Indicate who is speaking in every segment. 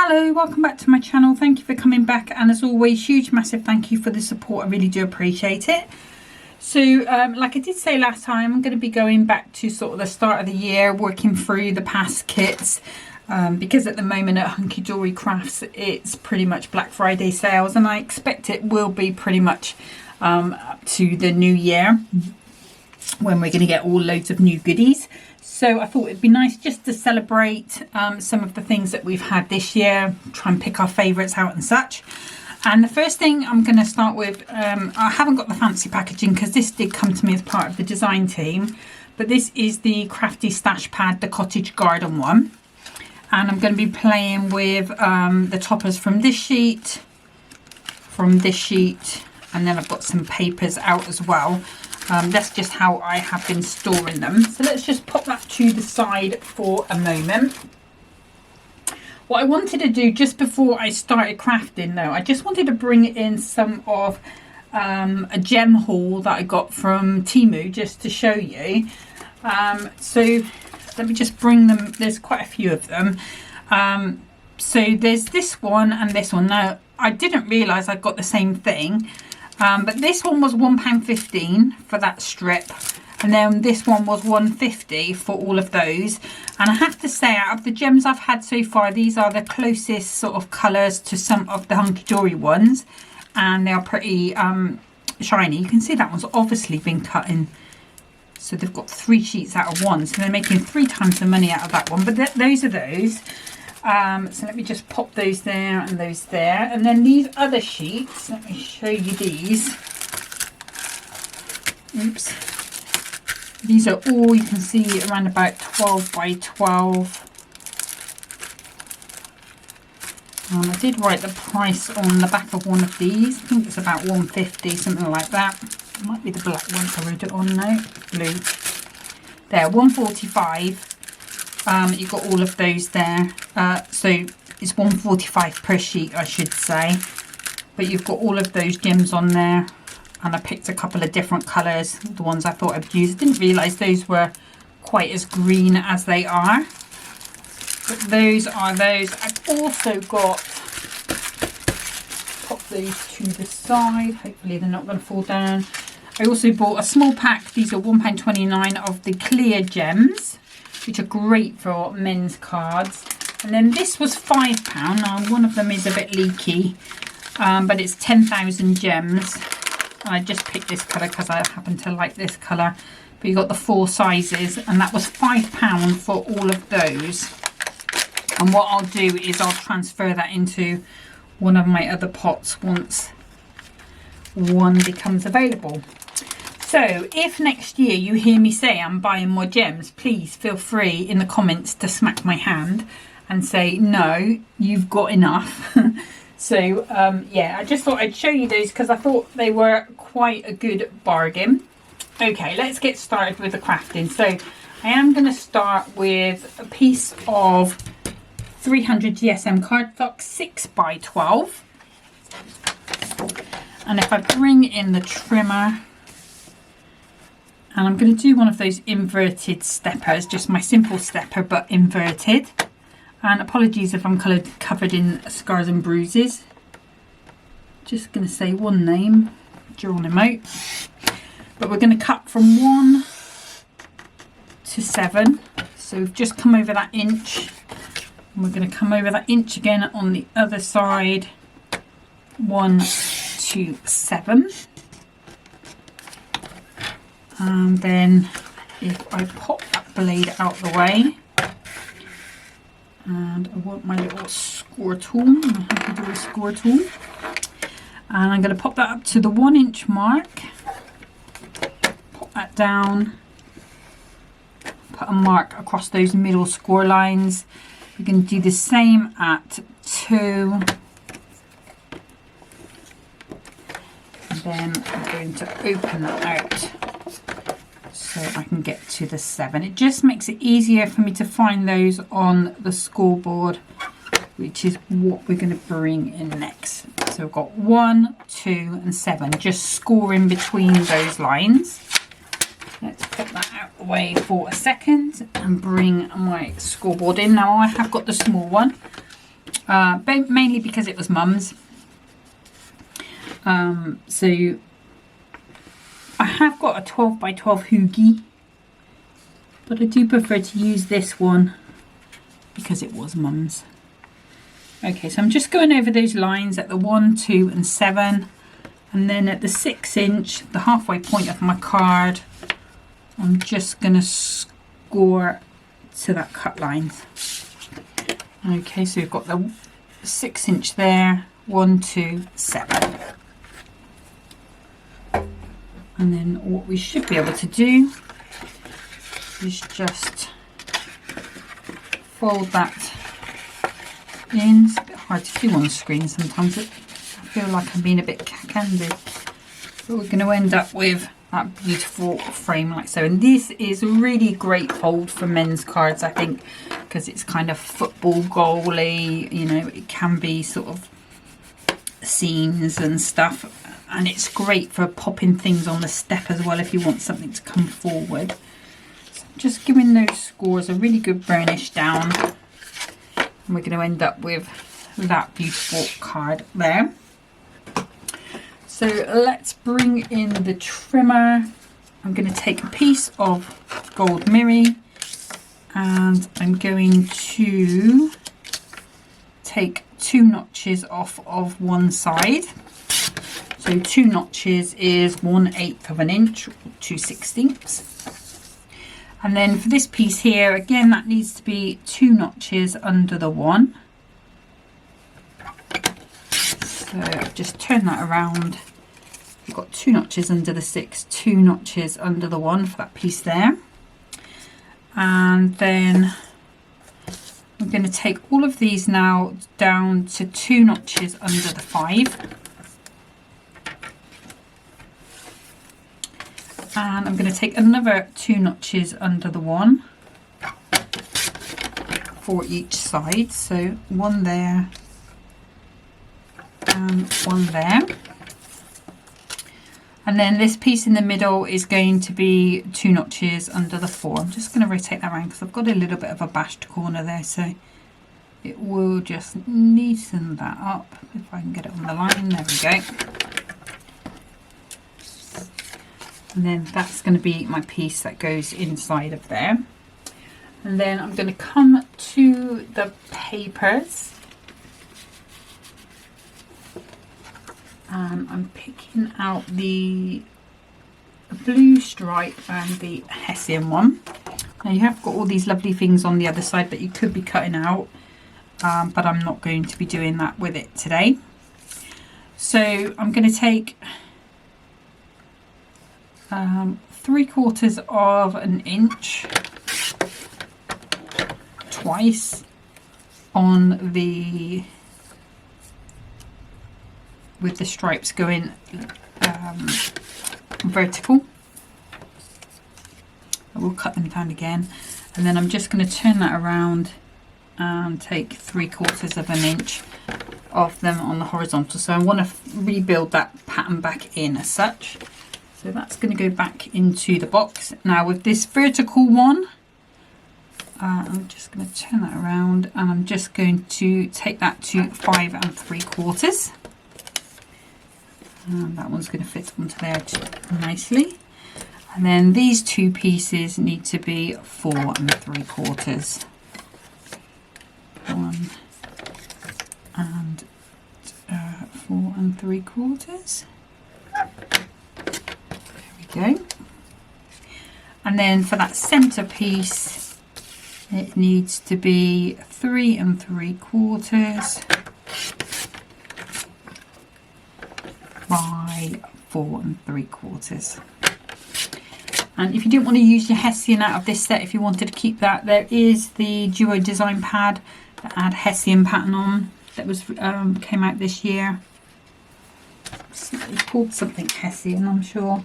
Speaker 1: Hello, welcome back to my channel. Thank you for coming back, and as always, huge massive thank you for the support. I really do appreciate it. So like I did say last time, I'm going to be going back to sort of the start of the year, working through the past kits, because at the moment at Hunkydory Crafts it's pretty much Black Friday sales, and I expect it will be pretty much up to the new year when we're going to get all loads of new goodies. So I thought it'd be nice just to celebrate some of the things that we've had this year, try and pick our favourites out and such. And the first thing I'm going to start with, I haven't got the fancy packaging because this did come to me as part of the design team, but this is the Crafty stash pad, the Cottage garden one. And I'm going to be playing with the toppers from this sheet, and then I've got some papers out as well. That's just how I have been storing them. So let's just pop that to the side for a moment. What I wanted to do just before I started crafting though, I just wanted to bring in some of a gem haul that I got from Temu just to show you. So let me just bring them. There's quite a few of them. So there's this one and this one. Now I didn't realise I got the same thing. But this one was £1.15 for that strip, and then this one was £1.50 for all of those. And I have to say, out of the gems I've had so far, these are the closest sort of colours to some of the Hunkydory ones, and they are pretty shiny. You can see that one's obviously been cut in, so they've got 3 sheets out of one, so they're making 3 times the money out of that one. But those are those. So let me just pop those there and those there, and then these other sheets, let me show you these. Oops, these are all, you can see, around about 12 by 12. I did write the price on the back of one of these. I think it's about £1.50, something like that. It might be the black one I wrote it on. No, blue. There, £1.45. You've got all of those there, so it's £1.45 per sheet, I should say, but you've got all of those gems on there, and I picked a couple of different colours, the ones I thought I'd use. I didn't realise those were quite as green as they are, but those are those. I've also got, pop those to the side, hopefully they're not going to fall down. I also bought a small pack, these are £1.29 of the clear gems, which are great for men's cards. And then this was £5. Now one of them is a bit leaky, but it's 10,000 gems. And I just picked this colour because I happen to like this colour. But you got the 4 sizes, and that was £5 for all of those. And what I'll do is I'll transfer that into one of my other pots once one becomes available. So if next year you hear me say I'm buying more gems, please feel free in the comments to smack my hand and say, no, you've got enough. So yeah, I just thought I'd show you those because I thought they were quite a good bargain. Okay, let's get started with the crafting. So I am going to start with a piece of 300 GSM cardstock, 6 by 12. And if I bring in the trimmer, and I'm going to do one of those inverted steppers, just my simple stepper but inverted. And apologies if I'm covered in scars and bruises. Just going to say one name, Geronimo. But we're going to cut from 1 to 7. So we've just come over that inch. And we're going to come over that inch again on the other side. 1 to 7. And then if I pop that blade out the way, and I want my little score tool, my Hunkydory score tool, and I'm going to pop that up to the 1 inch mark, pop that down, put a mark across those middle score lines. We're going to do the same at 2, and then I'm going to open that out so I can get to the 7. It just makes it easier for me to find those on the scoreboard, which is what we're going to bring in next. So we've got 1, 2 and 7, just scoring between those lines. Let's put that out the way for a second and bring my scoreboard in. Now I have got the small one, mainly because it was Mum's. So I have got a 12 by 12 hoagie, but I do prefer to use this one because it was Mum's. Okay, so I'm just going over those lines at the 1, 2 and 7, and then at the 6 inch, the halfway point of my card, I'm just going to score to that cut line. Okay, so we've got the 6 inch there, 1, 2, 7. And then what we should be able to do is just fold that in. It's a bit hard to do on the screen sometimes. I feel like I'm being a bit cack-handed. But we're going to end up with that beautiful frame like so. And this is a really great hold for men's cards, I think, because it's kind of football goalie, you know, it can be sort of scenes and stuff. And it's great for popping things on the step as well if you want something to come forward. So just giving those scores a really good burnish down. And we're going to end up with that beautiful card there. So let's bring in the trimmer. I'm going to take a piece of gold mirror and I'm going to take 2 notches off of one side. So 2 notches is 1/8 of an inch, 2/16. And then for this piece here, again, that needs to be 2 notches under the 1. So just turn that around. We've got 2 notches under the 6, 2 notches under the 1 for that piece there. And then I'm going to take all of these now down to 2 notches under the 5. And I'm going to take another 2 notches under the 1 for each side. So 1 there and 1 there. And then this piece in the middle is going to be 2 notches under the 4. I'm just going to rotate that around because I've got a little bit of a bashed corner there, so it will just neaten that up if I can get it on the line. There we go. And then that's going to be my piece that goes inside of there. And then I'm going to come to the papers. And I'm picking out the blue stripe and the Hessian one. Now you have got all these lovely things on the other side that you could be cutting out. But I'm not going to be doing that with it today. So I'm going to take 3/4 of an inch twice on the with the stripes going vertical. I will cut them down again, and then I'm just going to turn that around and take 3/4 of an inch of them on the horizontal. So I want to rebuild that pattern back in as such. So that's going to go back into the box. Now with this vertical one, I'm just going to turn that around and I'm just going to take that to 5 3/4. And that one's going to fit onto there nicely. And then these 2 pieces need to be 4 3/4. 1 and 4 3/4. Go. And then for that center piece it needs to be 3 3/4 by 4 3/4. And if you didn't want to use your Hessian out of this set, if you wanted to keep that, there is the Duo design pad that had Hessian pattern on that was came out this year. It's called something Hessian, I'm sure.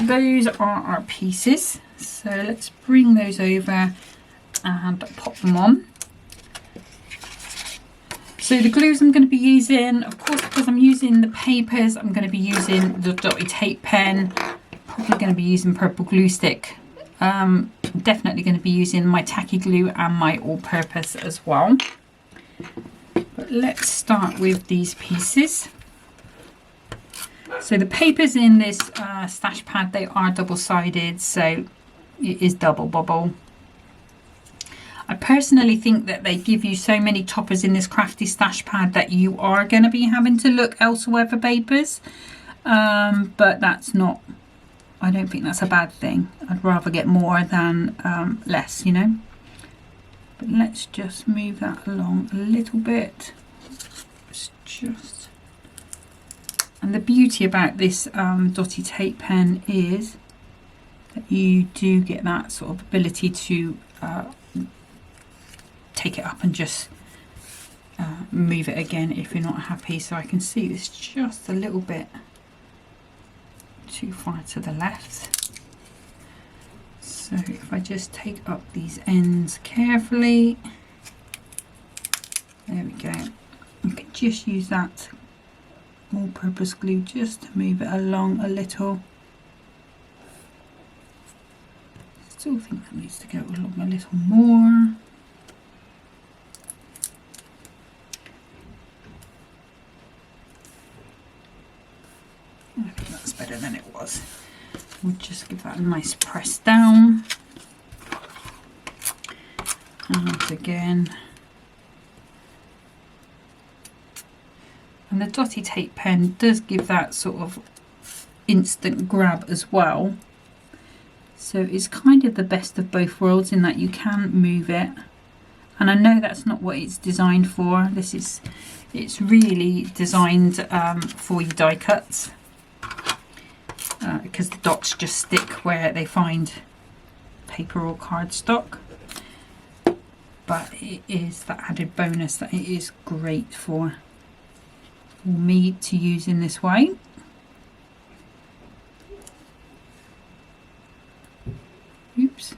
Speaker 1: Those are our pieces, so let's bring those over and pop them on. So the glues I'm going to be using, of course, because I'm using the papers, I'm going to be using the dotty tape pen, probably going to be using purple glue stick, definitely going to be using my tacky glue and my all-purpose as well. But let's start with these pieces. So the papers in this stash pad, they are double-sided, so it is double bubble. I personally think that they give you so many toppers in this Crafty stash pad that you are going to be having to look elsewhere for papers. But that's not, I don't think that's a bad thing. I'd rather get more than less, you know. But let's just move that along a little bit. It's just, and the beauty about this dotty tape pen is that you do get that sort of ability to take it up and just move it again if you're not happy. So I can see this just a little bit too far to the left. So if I just take up these ends carefully, there we go. You can just use that all-purpose glue just to move it along a little. Still think that needs to go along a little more. I think that's better than it was. We'll just give that a nice press down. And again. And the dotty tape pen does give that sort of instant grab as well. So it's kind of the best of both worlds in that you can move it. And I know that's not what it's designed for. It's really designed for your die cuts. Because the dots just stick where they find paper or cardstock. But it is that added bonus that it is great for me to use in this way. Oops.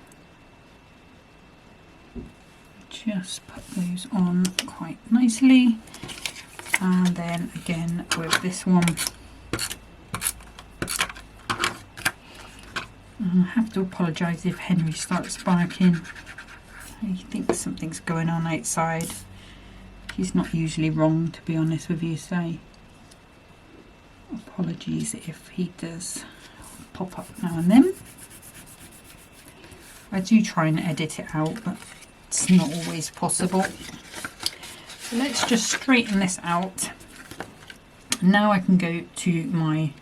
Speaker 1: Just put those on quite nicely. And then again with this one. I have to apologise if Henry starts barking. He thinks something's going on outside. He's not usually wrong, to be honest with you, so apologies if he does pop up now and then. I do try and edit it out, but it's not always possible. So let's just straighten this out. Now I can go to my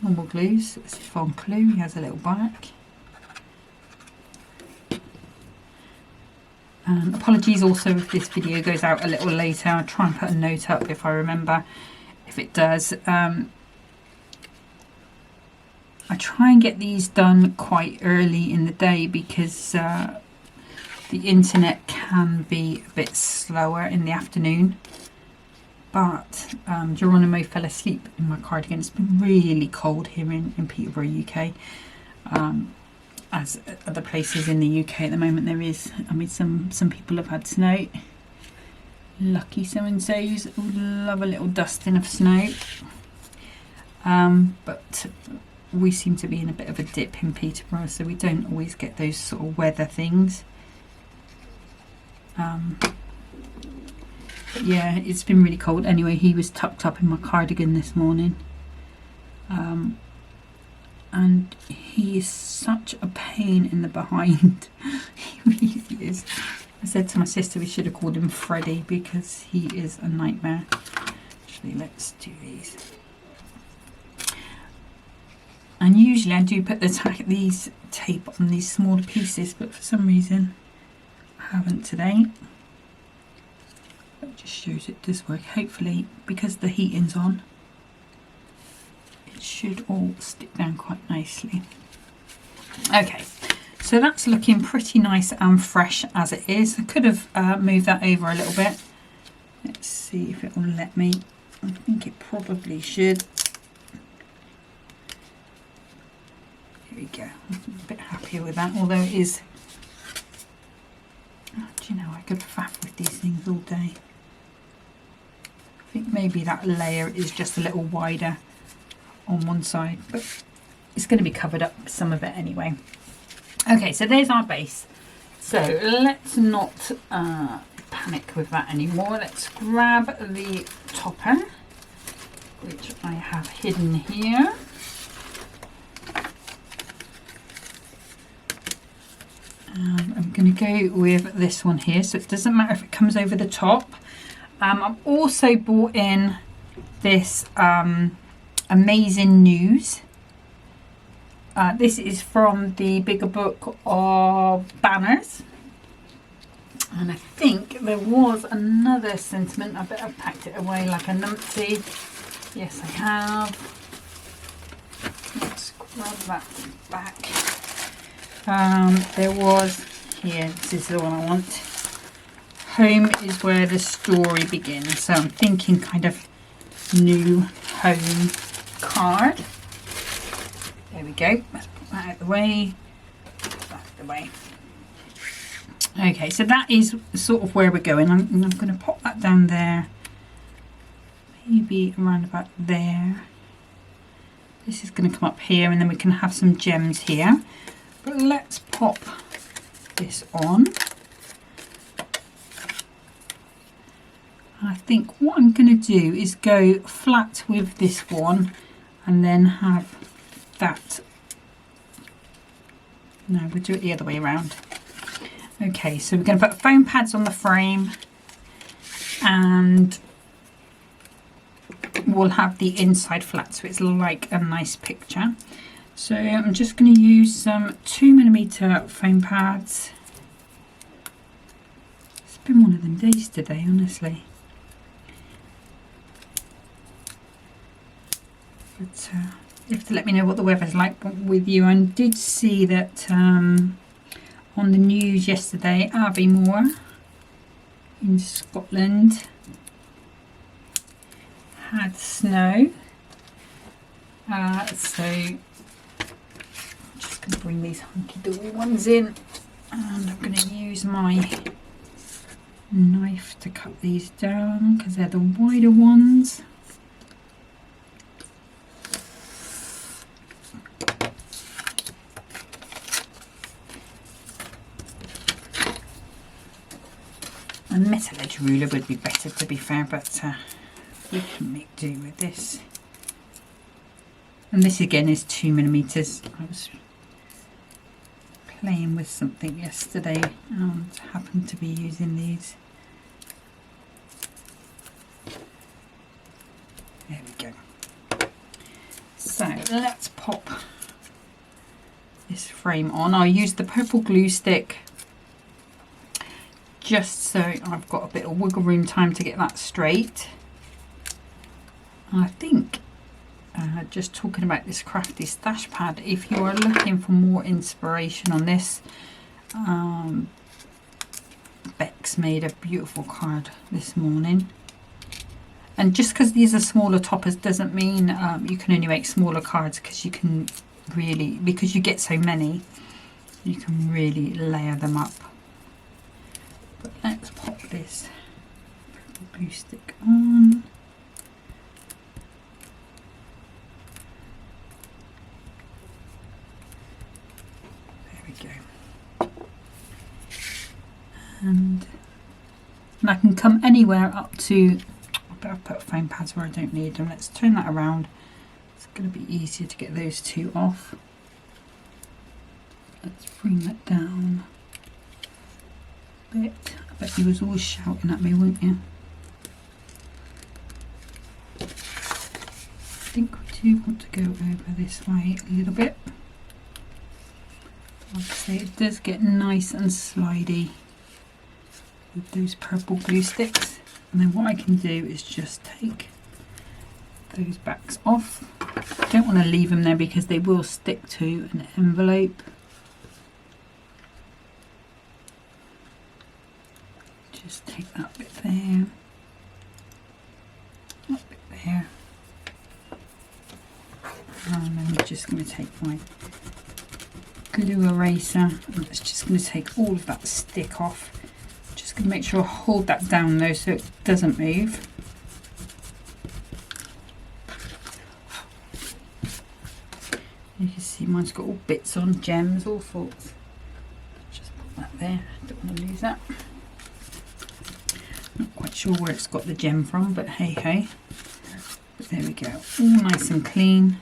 Speaker 1: normal glues. It's Von Glue, he has a little back. Apologies also if this video goes out a little later. I'll try and put a note up if I remember. If it does, I try and get these done quite early in the day because the internet can be a bit slower in the afternoon. But Geronimo fell asleep in my cardigan. It's been really cold here in Peterborough, UK. As other places in the UK at the moment there is. I mean, some people have had snow. Lucky so-and-sos love a little dusting of snow. But we seem to be in a bit of a dip in Peterborough, so we don't always get those sort of weather things. But yeah, it's been really cold. Anyway, he was tucked up in my cardigan this morning. And he is such a pain in the behind. He really is. I said to my sister we should have called him Freddy because he is a nightmare. Actually, let's do these. And usually I do put these tape on these smaller pieces, but for some reason I haven't today. That just shows it does work. Hopefully, because the heating's on, it should all stick down quite nicely. Okay, so that's looking pretty nice and fresh as it is. I could have moved that over a little bit. Let's see if it will let me. I think it probably should. Here we go. I'm a bit happier with that, although it is. Oh, do you know, I could faff with these things all day. I think maybe that layer is just a little wider on one side, but it's going to be covered up with some of it anyway. Okay, so there's our base. So let's not panic with that anymore. Let's grab the topper, which I have hidden here. I'm going to go with this one here, so it doesn't matter if it comes over the top. I've also bought in this Amazing News. This is from the bigger book of banners. And I think there was another sentiment. I bet I've packed it away like a numpty. Yes, I have. Let's grab that back. There was, here, this is the one I want. Home is where the story begins. So I'm thinking kind of new home card. There we go. Let's put that out of the way. Put that out of the way. Okay, so that is sort of where we're going. I'm going to pop that down there. Maybe around about there. This is going to come up here, and then we can have some gems here. But let's pop this on. I think what I'm going to do is go flat with this one and then have that. No, we'll do it the other way around. Okay, so we're going to put foam pads on the frame and we'll have the inside flat so it's like a nice picture. So I'm just going to use some 2mm foam pads. It's been one of them days today, honestly. But you have to let me know what the weather's like with you. I did see that on the news yesterday, Aviemore in Scotland had snow. So I'm just going to bring these Hunkydory ones in, and I'm going to use my knife to cut these down because they're the wider ones. A metal edge ruler would be better, to be fair, but we can make do with this. And this again is 2mm. I was playing with something yesterday and happened to be using these. There we go. So let's pop this frame on. I'll use the purple glue stick just so I've got a bit of wiggle room time to get that straight. I think just talking about this Crafty stash pad, if you are looking for more inspiration on this, Bex made a beautiful card this morning. And just because these are smaller toppers doesn't mean you can only make smaller cards, because you can really, because you get so many, you can really layer them up. But let's pop this purple glue stick on. There we go. And I can come anywhere up to, I better put foam pads where I don't need them. Let's turn that around. It's going to be easier to get those two off. Let's bring that down. I bet you was always shouting at me, weren't you? I think we do want to go over this way a little bit. Like I say, it does get nice and slidey with those purple glue sticks. And then what I can do is just take those backs off. I don't want to leave them there because they will stick to an envelope. Just take that bit there, that bit there, and then we're just going to take my glue eraser and it's just going to take all of that stick off. Just going to make sure I hold that down though so it doesn't move. You can see mine's got all bits on, gems, all sorts. Just put that there, don't want to lose that. Not quite sure where it's got the gem from, but hey ho. But there we go, all nice and clean.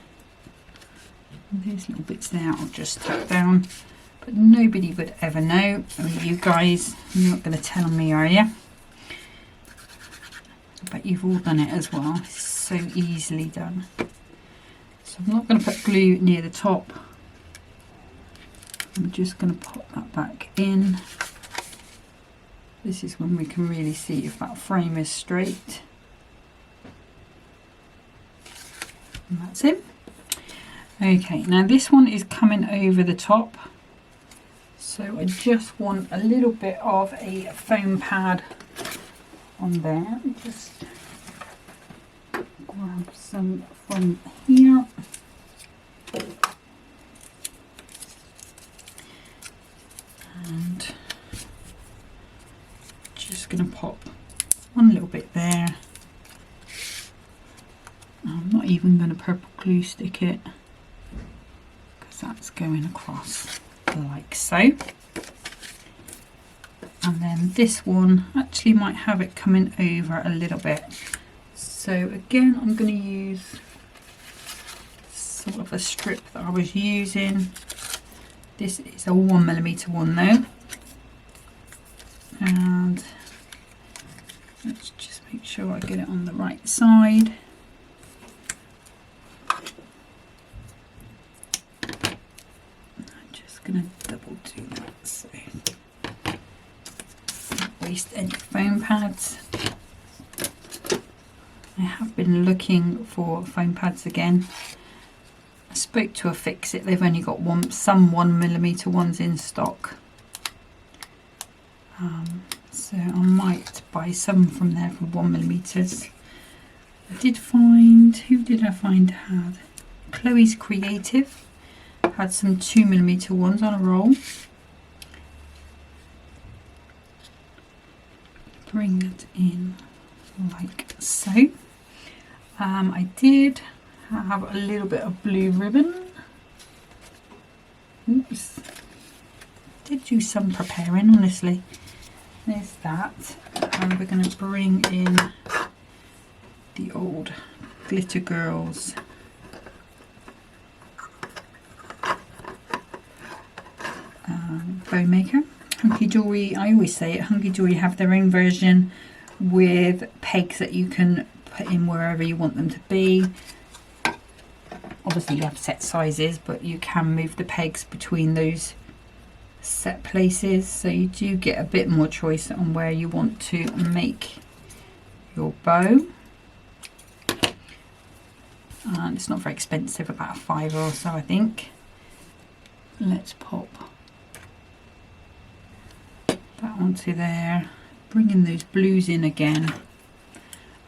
Speaker 1: And those little bits there I'll just tuck down, but nobody would ever know. I mean, you guys, you're not going to tell me, are you? But you've all done it as well. It's so easily done. So I'm not going to put glue near the top. I'm just going to pop that back in. This is when we can really see if that frame is straight. And that's it. Okay, now this one is coming over the top. So I just want a little bit of a foam pad on there. Just grab some from here. And just going to pop one little bit there. I'm not even going to purple glue stick it, because that's going across like so. And then this one actually might have it coming over a little bit. So again, I'm going to use sort of a strip that I was using. This is a 1mm one though. And let's just make sure I get it on the right side. I'm just going to double do that so don't waste any foam pads. I have been looking for foam pads again. I spoke to a Fix-It, they've only got some 1mm ones in stock. So I might buy some from there for 1mm. I did find, who did I find had? Chloe's Creative had some 2mm ones on a roll. Bring it in like so. I did have a little bit of blue ribbon. Oops. Did do some preparing, honestly. There's that. And we're going to bring in the old Glitter Girls bow maker. Hunkydory, I always say it, Hunkydory have their own version with pegs that you can put in wherever you want them to be. Obviously you have set sizes, but you can move the pegs between those set places, so you do get a bit more choice on where you want to make your bow. And it's not very expensive, about £5 or so I think. Let's pop that onto there, bring in those blues in again,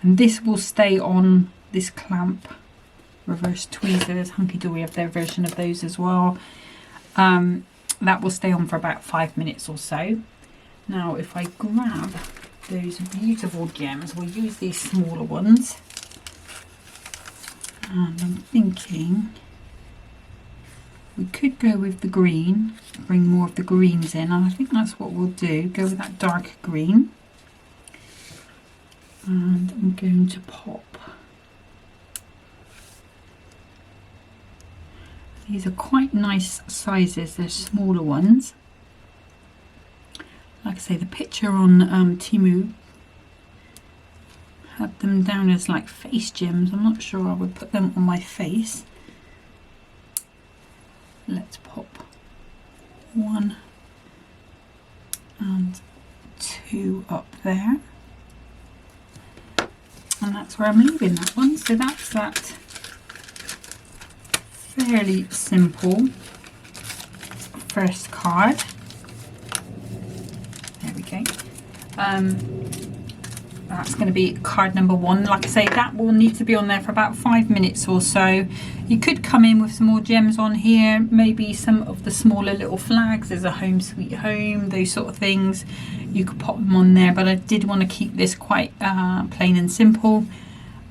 Speaker 1: and this will stay on this clamp. Reverse tweezers, Hunkydory have their version of those as well. That will stay on for about 5 minutes or so. Now if I grab those beautiful gems, we'll use these smaller ones, and I'm thinking we could go with the green, bring more of the greens in, and I think that's what we'll do, go with that dark green. And I'm going to pop, these are quite nice sizes, they're smaller ones. Like I say, the picture on Temu had them down as like face gems. I'm not sure I would put them on my face. Let's pop 1 and 2 up there. And that's where I'm leaving that one. So that's that fairly simple first card. There we go. That's going to be card number 1. Like I say, that will need to be on there for about 5 minutes or so. You could come in with some more gems on here, maybe some of the smaller little flags. There's a home sweet home, those sort of things. You could pop them on there, but I did want to keep this quite plain and simple.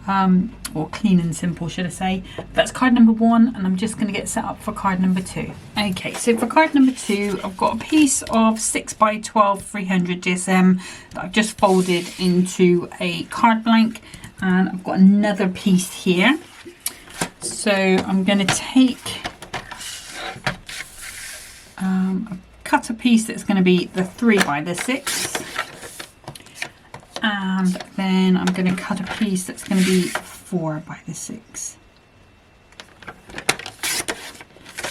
Speaker 1: or clean and simple should I say. That's card number 1, and I'm just going to get set up for card number 2. Okay, so for card number 2 I've got a piece of 6x12 300 GSM that I've just folded into a card blank, and I've got another piece here. So I'm going to take cut a piece that's going to be the 3x6, and then I'm going to cut a piece that's going to be 4x6,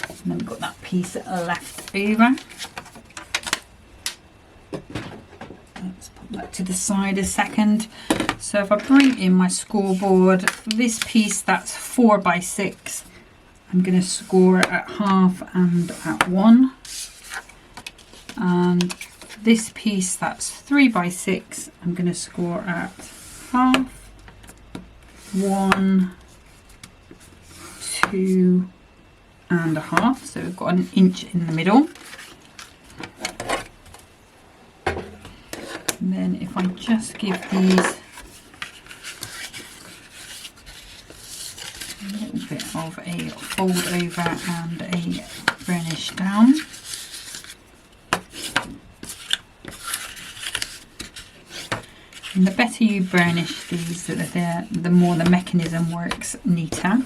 Speaker 1: and then we've got that piece left over. Let's put that to the side a second. So if I bring in my scoreboard, this piece that's 4x6, I'm going to score at half and at 1. And this piece that's 3x6, I'm going to score at half, 1, 2 and a half. So we've got an inch in the middle. And then if I just give these a little bit of a fold over and a burnish down. And the better you burnish these, the more the mechanism works neater.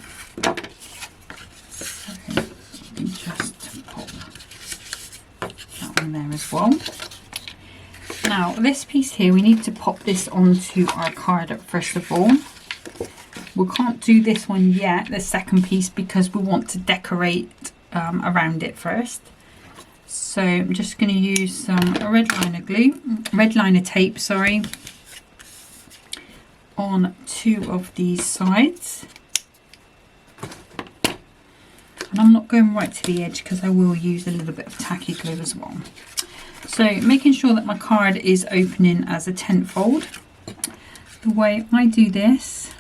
Speaker 1: So you can just pop that one there as well. Now this piece here, we need to pop this onto our card first of all. We can't do this one yet, the second piece, because we want to decorate around it first. So I'm just going to use some red liner tape, sorry, on 2 of these sides. And I'm not going right to the edge because I will use a little bit of tacky glue as well. So making sure that my card is opening as a tent fold. The way I do this,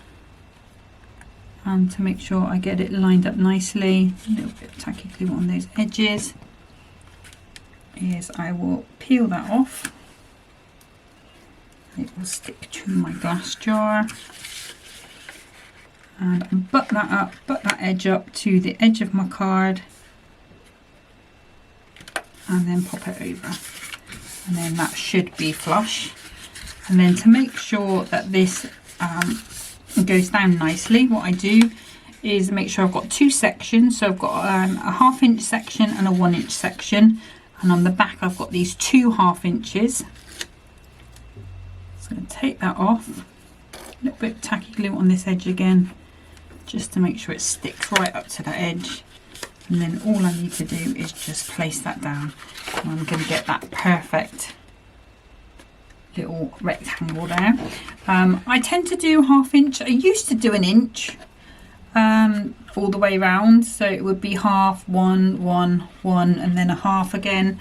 Speaker 1: and to make sure I get it lined up nicely, a little bit of tacky glue on those edges, is I will peel that off. It will stick to my glass jar, and butt that edge up to the edge of my card, and then pop it over, and then that should be flush. And then to make sure that this goes down nicely, what I do is make sure I've got 2 sections. So I've got a 1/2 inch section and a 1 inch section, and on the back I've got these 2 1/2 inches. So I'm going to take that off, a little bit of tacky glue on this edge again, just to make sure it sticks right up to the edge. And then all I need to do is just place that down, and I'm going to get that perfect little rectangle there. I tend to do 1/2 inch. I used to do 1 inch all the way around, so it would be 1/2, 1, 1, 1, and then a 1/2 again.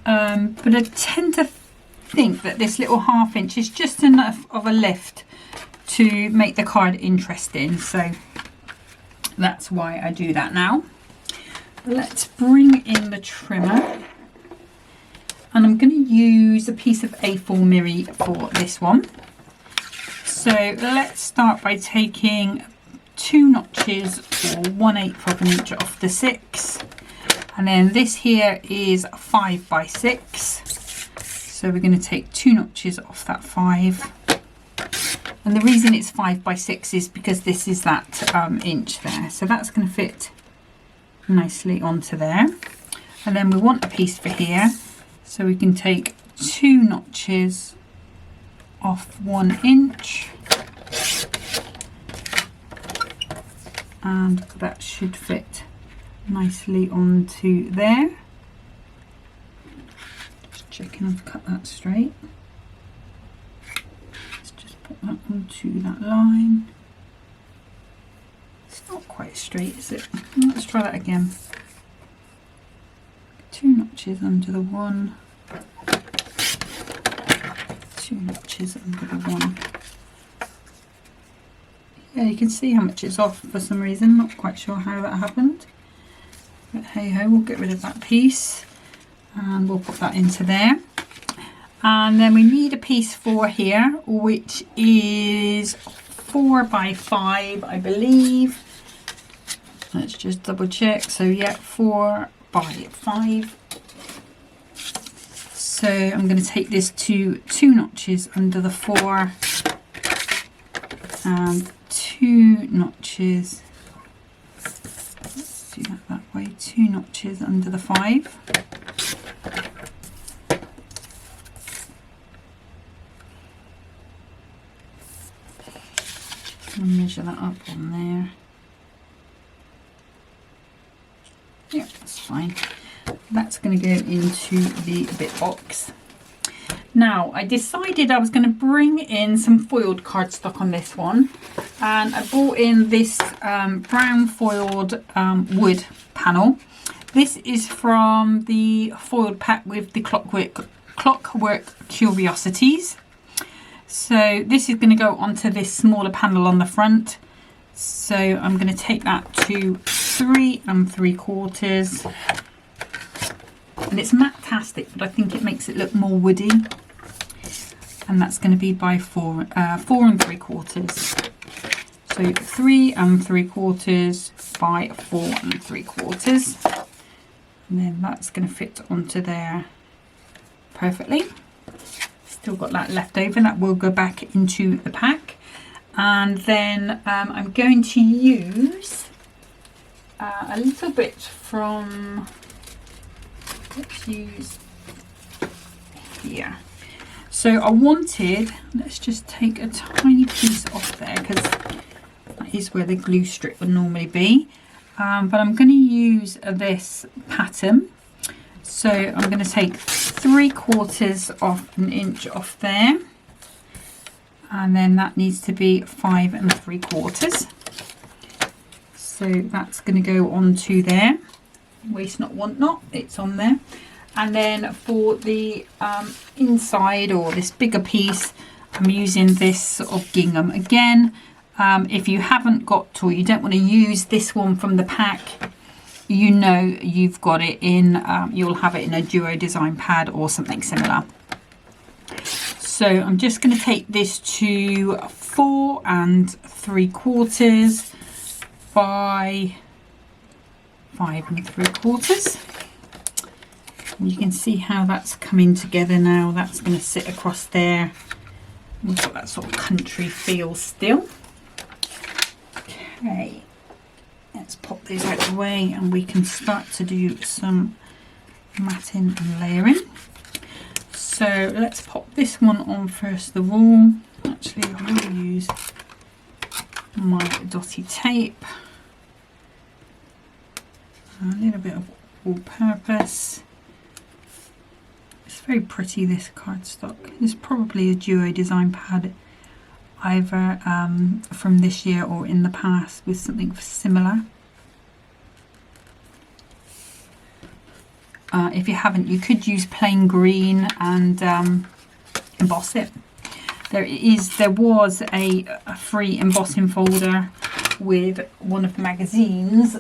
Speaker 1: But I tend to think that this little 1/2 inch is just enough of a lift to make the card interesting, so that's why I do that now. Let's bring in the trimmer, and I'm going to use a piece of A4 Miri for this one. So let's start by taking 2 notches or 1/8 of an inch off the 6, and then this here is 5x6, so we're going to take 2 notches off that 5, and the reason it's 5x6 is because this is that inch there, so that's going to fit nicely onto there. And then we want a piece for here, so we can take 2 notches off 1 inch, and that should fit nicely onto there. Just checking I've cut that straight. Let's just put that onto that line. It's not quite straight, is it? Let's try that again. 2 notches under the 1, 2 notches under the 1. Yeah, you can see how much it's off for some reason. Not quite sure how that happened, but hey ho, we'll get rid of that piece and we'll put that into there. And then we need a piece for here, which is 4 by 5, I believe. Let's just double check. So yeah, 4 by 5. So I'm going to take this to 2 notches under the 4 and 2 notches. Let's do that way. 2 notches under the 5. I'll measure that up on there. Yeah, that's fine. That's going to go into the bit box. Now, I decided I was going to bring in some foiled cardstock on this one, and I brought in this brown foiled wood panel. This is from the foiled pack with the Clockwork Curiosities. So this is going to go onto this smaller panel on the front. So I'm going to take that to 3 3/4. And it's matte-tastic, but I think it makes it look more woody. And that's going to be by 4 3/4. So 3 3/4 by 4 3/4. And then that's going to fit onto there perfectly. Still got that left over, that will go back into the pack. And then I'm going to use a little bit from, let's use here. So I wanted, let's just take a tiny piece off there because that is where the glue strip would normally be. But I'm going to use this pattern. So I'm going to take 3/4 of an inch off there. And then that needs to be 5 3/4. So that's going to go onto there. Waste not, want not, it's on there. And then for the inside, or this bigger piece, I'm using this sort of gingham again. If you haven't got, or you don't want to use this one from the pack, you know you've got it in, you'll have it in a duo design pad or something similar. So I'm just going to take this to 4 3/4 by 5 3/4. And you can see how that's coming together now. That's going to sit across there. We've got that sort of country feel still. Okay, let's pop these out of the way and we can start to do some matting and layering. So let's pop this one on first of all. Actually, I will use my dotty tape. A little bit of all-purpose. It's very pretty, this cardstock. It's probably a duo design pad, either from this year or in the past with something similar. If you haven't, you could use plain green and emboss it. There was a free embossing folder with one of the magazines,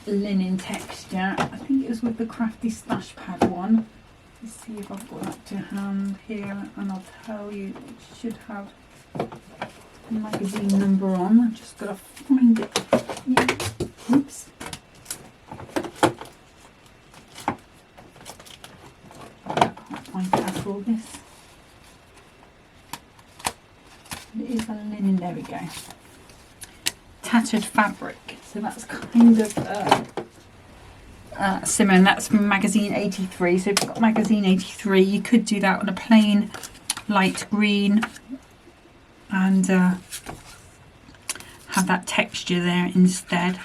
Speaker 1: linen texture. I think it was with the Crafty Stash Pad one. Let's see if I've got that to hand here, and I'll tell you it should have the magazine number on. I've just got to find it. Yeah. Oops. All this. It is a linen, there we go. Tattered fabric, so that's kind of similar, and that's from magazine 83. So if you've got magazine 83, you could do that on a plain light green and have that texture there instead.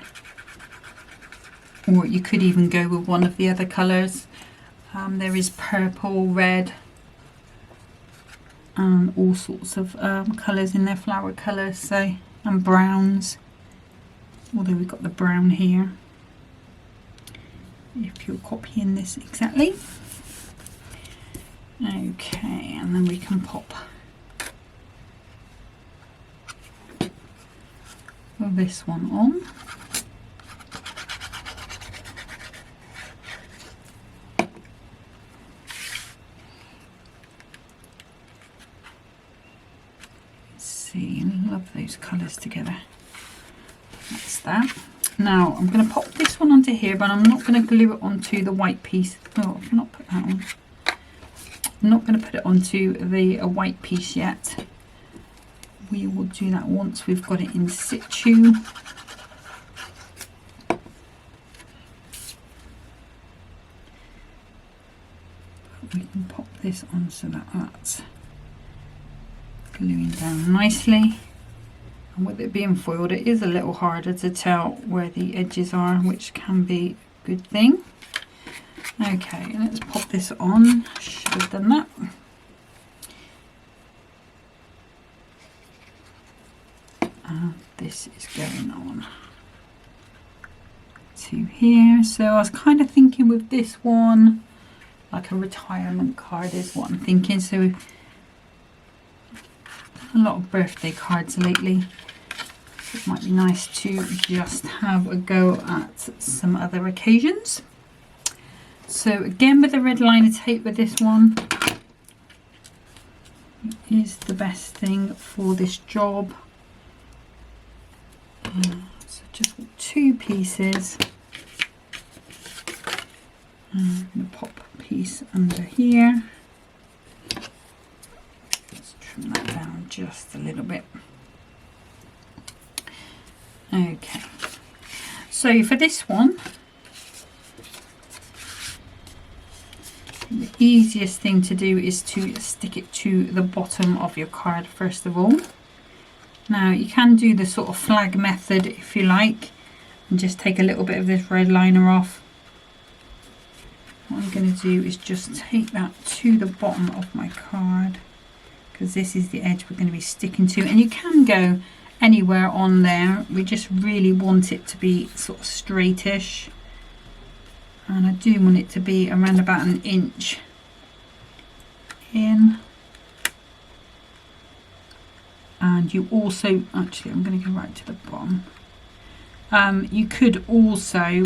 Speaker 1: Or you could even go with one of the other colours. There is purple, red, and all sorts of colours in their flower colours, so, and browns, although we've got the brown here, if you're copying this exactly. Okay, and then we can pop this one on. see, I love those colours together. That's that. Now I'm going to pop this one onto here, but I'm not going to glue it onto the white piece. Oh, I've not put that on. I'm not going to put it onto the white piece yet. We will do that once we've got it in situ. We can pop this on so that that's gluing down nicely. And with it being foiled, it is a little harder to tell where the edges are, which can be a good thing. Okay, let's pop this on. Should have done that. This is going on to here. So I was kind of thinking with this one, like a retirement card is what I'm thinking. So a lot of birthday cards lately. It might be nice to just have a go at some other occasions. So again, with the red liner tape with this one, it is the best thing for this job. So just 2 pieces. I'm going to pop a piece under here. Let's trim that down just a little bit. Okay, so for this one, the easiest thing to do is to stick it to the bottom of your card first of all. Now you can do the sort of flag method if you like, and just take a little bit of this red liner off. What I'm going to do is just take that to the bottom of my card, because this is the edge we're going to be sticking to, and you can go anywhere on there. We just really want it to be sort of straightish, and I do want it to be around about 1 inch in. And you also, actually I'm going to go right to the bottom. You could also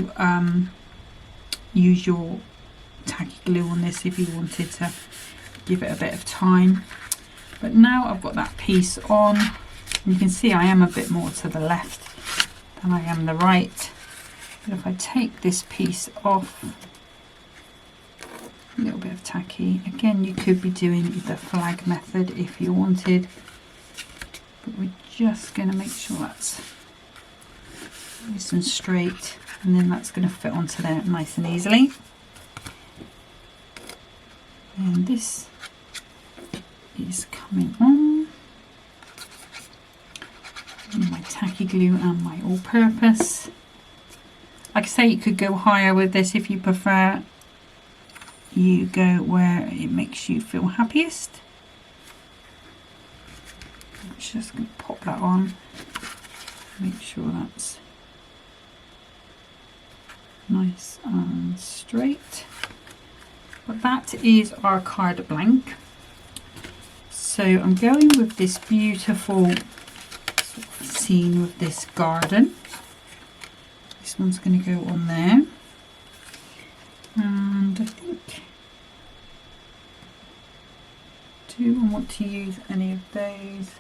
Speaker 1: use your tacky glue on this if you wanted to give it a bit of time. But now I've got that piece on, you can see I am a bit more to the left than I am the right. But if I take this piece off, a little bit of tacky, again you could be doing the flag method if you wanted, but we're just going to make sure that's nice and straight, and then that's going to fit onto there nice and easily. And this is coming on. And my tacky glue and my all-purpose. Like I say, you could go higher with this if you prefer. You go where it makes you feel happiest. I'm just going to pop that on. Make sure that's nice and straight. But that is our card blank. So I'm going with this beautiful sort of scene with this garden. This one's going to go on there, and I think, do I want to use any of those?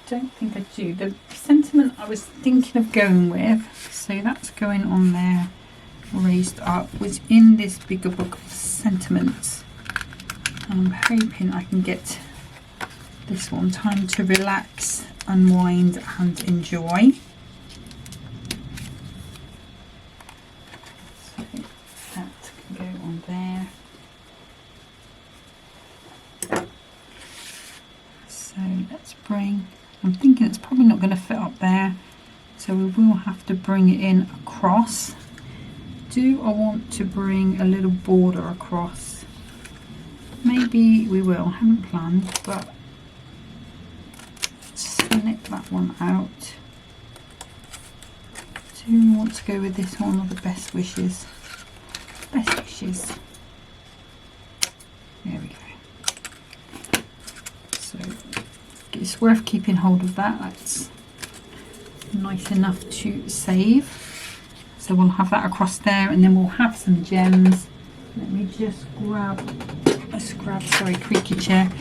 Speaker 1: Don't think I do. The sentiment I was thinking of going with, so that's going on there raised up, was in this bigger book of sentiments, and I'm hoping I can get this one time to relax, unwind and enjoy. So that can go on there. So let's bring, I'm thinking it's probably not going to fit up there, so we will have to bring it in across. Do I want to bring a little border across? Maybe we will, I haven't planned, but snip that one out. Do we want to go with this one or the best wishes? Best wishes. There we go. So it's worth keeping hold of that. That's nice enough to save. So we'll have that across there, and then we'll have some gems. Let me just grab, sorry, creaky chair.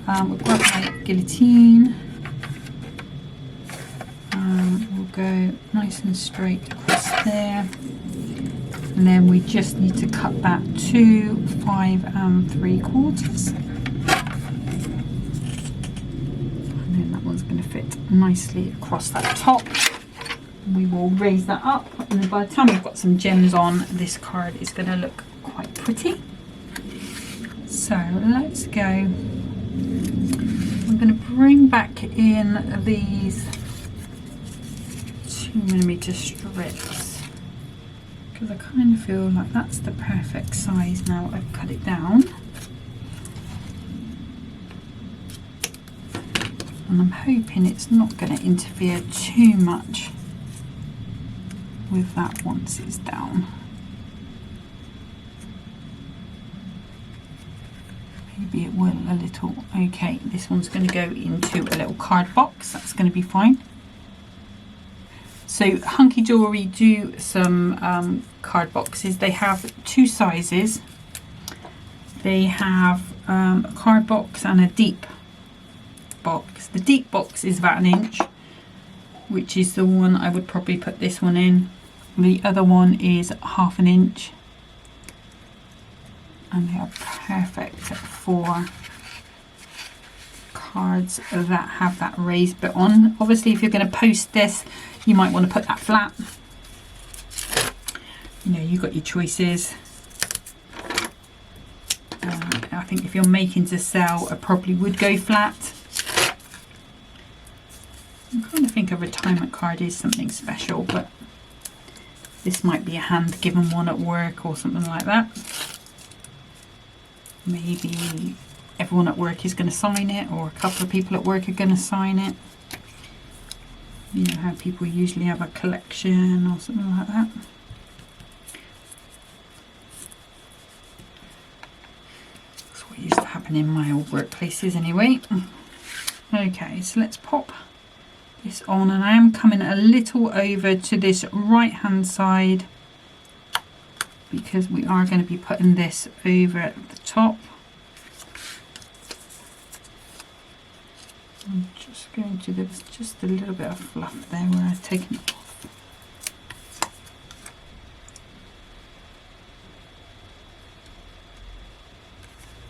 Speaker 1: We'll grab my guillotine. We'll go nice and straight across there. And then we just need to cut that to 5 3/4. And then that one's going to fit nicely across that top. We will raise that up, and then by the time we've got some gems on, this card is going to look quite pretty. So let's go. I'm going to bring back in these 2mm strips, because I kind of feel like that's the perfect size now I've cut it down. And I'm hoping it's not going to interfere too much with that once it's down. Maybe it will a little. Okay, this one's going to go into a little card box. That's going to be fine. So Hunkydory do some card boxes. They have 2 sizes. They have a card box and a deep box. The deep box is about 1 inch, which is the one I would probably put this one in. The other one is 1/2 inch, and they are perfect for cards that have that raised bit on. Obviously, if you're going to post this, you might want to put that flat. You know, you've got your choices. I think if you're making to sell, I probably would go flat. I'm trying to think a retirement card is something special, but this might be a hand given one at work or something like that. Maybe everyone at work is going to sign it, or a couple of people at work are going to sign it. You know how people usually have a collection or something like that. That's what used to happen in my old workplaces anyway. Okay, so let's pop this on, and I am coming a little over to this right hand side because we are going to be putting this over at the top. I'm just going to, there was just a little bit of fluff there where I've taken it off.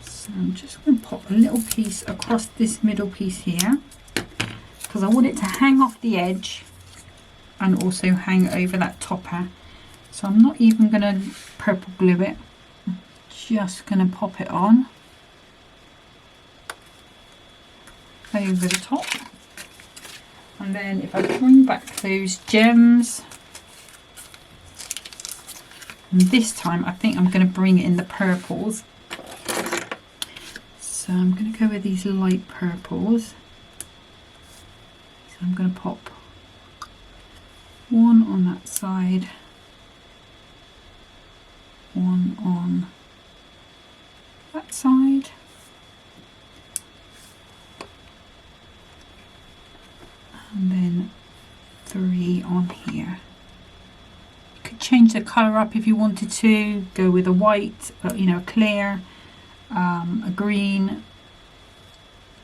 Speaker 1: So I'm just going to pop a little piece across this middle piece here, because I want it to hang off the edge and also hang over that topper. So I'm not even going to purple glue it, I'm just going to pop it on over the top. And then if I bring back those gems, and this time I think I'm going to bring in the purples. So I'm going to go with these light purples. So I'm going to pop one on that side, one on that side, and then 3 on here. You could change the colour up if you wanted to, go with a white, you know, a clear, a green,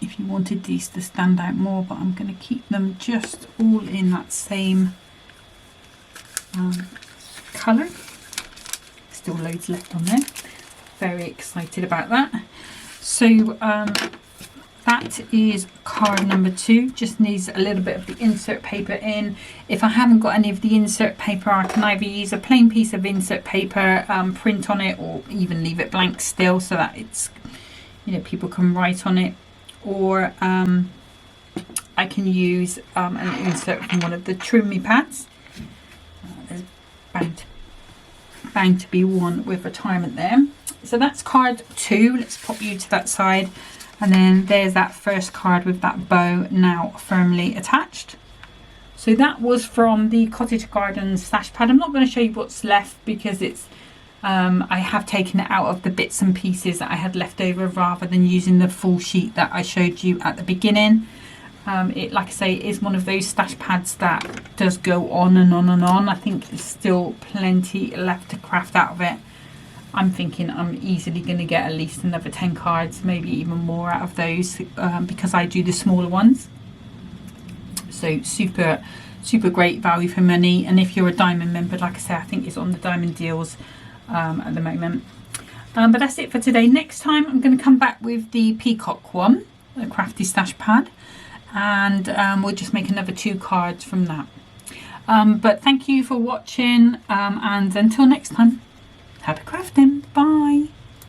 Speaker 1: if you wanted these to stand out more, but I'm going to keep them just all in that same colour. Still loads left on there. Very excited about that. So that is card number 2. Just needs a little bit of the insert paper in. If I haven't got any of the insert paper, I can either use a plain piece of insert paper, print on it, or even leave it blank still so that it's, you know, people can write on it. Or I can use an insert from one of the trim me pads. There's bound to be one with retirement there. So that's card 2. Let's pop you to that side. And then there's that first card with that bow now firmly attached. So that was from the Cottage Garden stash pad. I'm not going to show you what's left because it's I have taken it out of the bits and pieces that I had left over rather than using the full sheet that I showed you at the beginning. It, like I say, is one of those stash pads that does go on and on and on. I think there's still plenty left to craft out of it. I'm thinking I'm easily going to get at least another 10 cards, maybe even more out of those, because I do the smaller ones. So super great value for money. And if you're a diamond member, like I say, I think it's on the diamond deals at the moment. But that's it for today. Next time I'm going to come back with the peacock one, the Crafty stash pad, and we'll just make another 2 cards from that. But thank you for watching, and until next time, happy crafting. Bye.